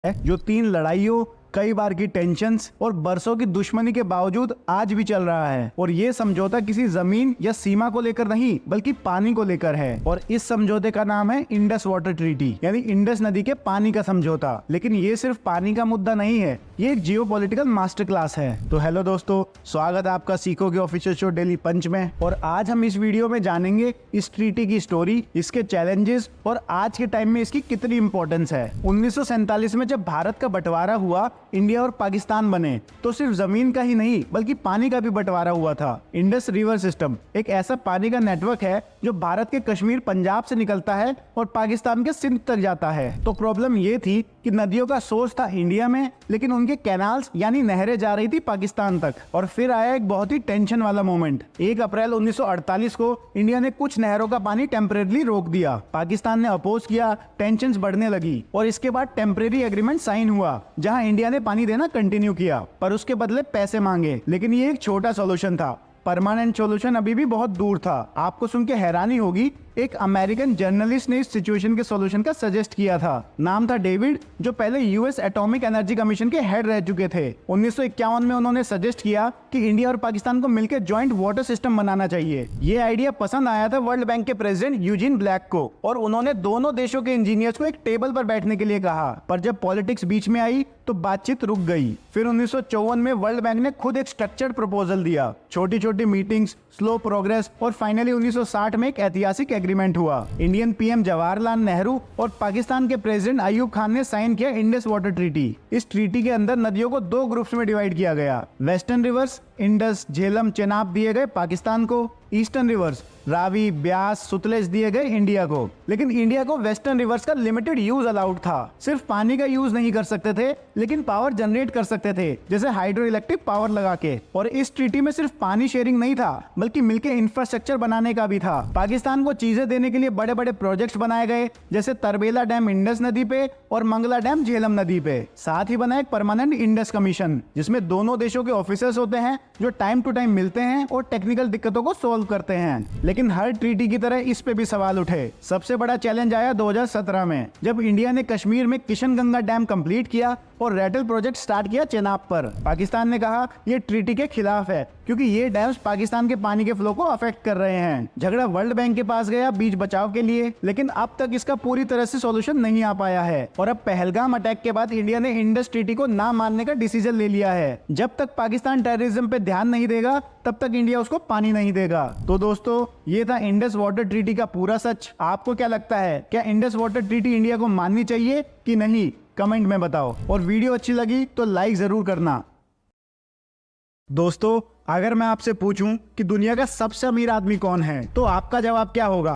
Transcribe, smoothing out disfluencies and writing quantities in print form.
जो 3 लड़ाइयों, कई बार की टेंशन्स और बरसों की दुश्मनी के बावजूद आज भी चल रहा है। और ये समझौता किसी जमीन या सीमा को लेकर नहीं बल्कि पानी को लेकर है। और इस समझौते का नाम है इंडस वाटर ट्रीटी, यानी इंडस नदी के पानी का समझौता। लेकिन ये सिर्फ पानी का मुद्दा नहीं है, ये एक जियोपॉलिटिकल मास्टर क्लास है। तो हेलो दोस्तों, स्वागत है आपका सीखोगे ऑफिशियल शो डेली पंच में। और आज हम इस वीडियो में जानेंगे इस ट्रीटी की स्टोरी, इसके चैलेंजेस और आज के टाइम में इसकी कितनी इंपॉर्टेंस है। 1947 में जब भारत का बंटवारा हुआ, इंडिया और पाकिस्तान बने, तो सिर्फ जमीन का ही नहीं बल्कि पानी का भी बंटवारा हुआ था। इंडस रिवर सिस्टम एक ऐसा पानी का नेटवर्क है जो भारत के कश्मीर, पंजाब से निकलता है और पाकिस्तान के सिंध तक जाता है। तो प्रॉब्लम ये थी कि नदियों का सोर्स था इंडिया में, लेकिन उनके कैनाल्स यानी नहरें जा रही थी पाकिस्तान तक। और फिर आया एक बहुत ही टेंशन वाला मोमेंट। 1 अप्रैल 1948 को इंडिया ने कुछ नहरों का पानी टेम्परेरी रोक दिया। पाकिस्तान ने अपोज किया, टेंशन्स बढ़ने लगी और इसके बाद टेम्परेरी एग्रीमेंट साइन हुआ, जहां इंडिया ने पानी देना कंटिन्यू किया पर उसके बदले पैसे मांगे। लेकिन ये एक छोटा सॉल्यूशन था, परमानेंट सॉल्यूशन अभी भी बहुत दूर था। आपको सुन के हैरानी होगी, एक अमेरिकन जर्नलिस्ट ने इस सिचुएशन के सॉल्यूशन का सजेस्ट किया था। नाम था डेविड, जो पहले यूएस एटॉमिक एनर्जी कमीशन के हेड रह चुके थे। 1951 में उन्होंने सजेस्ट किया कि इंडिया और पाकिस्तान को मिलकर जॉइंट वाटर सिस्टम बनाना चाहिए। ये आइडिया पसंद आया था वर्ल्ड बैंक के प्रेसिडेंट यूजीन ब्लैक को, और उन्होंने दोनों देशों के इंजीनियर्स को एक टेबल पर बैठने के लिए कहा। पर जब पॉलिटिक्स बीच में आई तो बातचीत रुक गई। फिर 1954 में वर्ल्ड बैंक ने खुद एक स्ट्रक्चर्ड प्रपोजल दिया, छोटी छोटी मीटिंग्स, स्लो प्रोग्रेस, और फाइनली 1960 में एक ऐतिहासिक एग्रीमेंट हुआ। इंडियन पीएम जवाहरलाल नेहरू और पाकिस्तान के प्रेसिडेंट अयूब खान ने साइन किया इंडस वाटर ट्रीटी। इस ट्रीटी के अंदर नदियों को 2 ग्रुप्स में डिवाइड किया गया। Western rivers Indus, Jhelum, Chenab दिए गए पाकिस्तान को। ईस्टर्न रिवर्स रावी, ब्यास, सुतलेज दिए गए इंडिया को। लेकिन इंडिया को वेस्टर्न रिवर्स का लिमिटेड यूज अलाउड था। सिर्फ पानी का यूज नहीं कर सकते थे, लेकिन पावर जनरेट कर सकते थे, जैसे हाइड्रो इलेक्ट्रिक पावर लगा के। और इस ट्रीटी में सिर्फ पानी शेयरिंग नहीं था, बल्कि मिलकर इंफ्रास्ट्रक्चर बनाने का भी था। पाकिस्तान को चीजें देने के लिए बड़े बड़े प्रोजेक्ट्स बनाए गए, जैसे तरबेला डैम इंडस नदी पे और मंगला डैम झेलम नदी पे। साथ ही बना एक परमानेंट इंडस कमीशन, जिसमें दोनों देशों के ऑफिसर्स होते हैं जो टाइम टू टाइम मिलते हैं और टेक्निकल दिक्कतों को सोल्व करते हैं। लेकिन हर ट्रीटी की तरह इस पे भी सवाल उठे। सबसे बड़ा चैलेंज आया 2017 में, जब इंडिया ने कश्मीर में किशनगंगा डैम कंप्लीट किया और रैटल प्रोजेक्ट स्टार्ट किया चेनाब पर। पाकिस्तान ने कहा ये ट्रीटी के खिलाफ है, क्योंकि ये डैम्स पाकिस्तान के पानी के फ्लो को अफेक्ट कर रहे हैं। झगड़ा वर्ल्ड बैंक के पास गया बीच बचाव के लिए, लेकिन अब तक इसका पूरी तरह से सॉल्यूशन नहीं आ पाया है। और अब पहलगाम अटैक के बाद इंडिया ने इंडस ट्रीटी को ना मानने का डिसीजन ले लिया है। जब तक पाकिस्तान टेररिज्म पे ध्यान नहीं देगा, तब तक इंडिया उसको पानी नहीं देगा। तो दोस्तों, ये था इंडस वाटर ट्रीटी का पूरा सच। आपको क्या लगता है, क्या इंडस वाटर ट्रीटी इंडिया को माननी चाहिए कि नहीं? कमेंट में बताओ। और वीडियो अच्छी लगी तो लाइक जरूर करना। दोस्तों, अगर मैं आपसे पूछूं कि दुनिया का सबसे अमीर आदमी कौन है, तो आपका जवाब क्या होगा?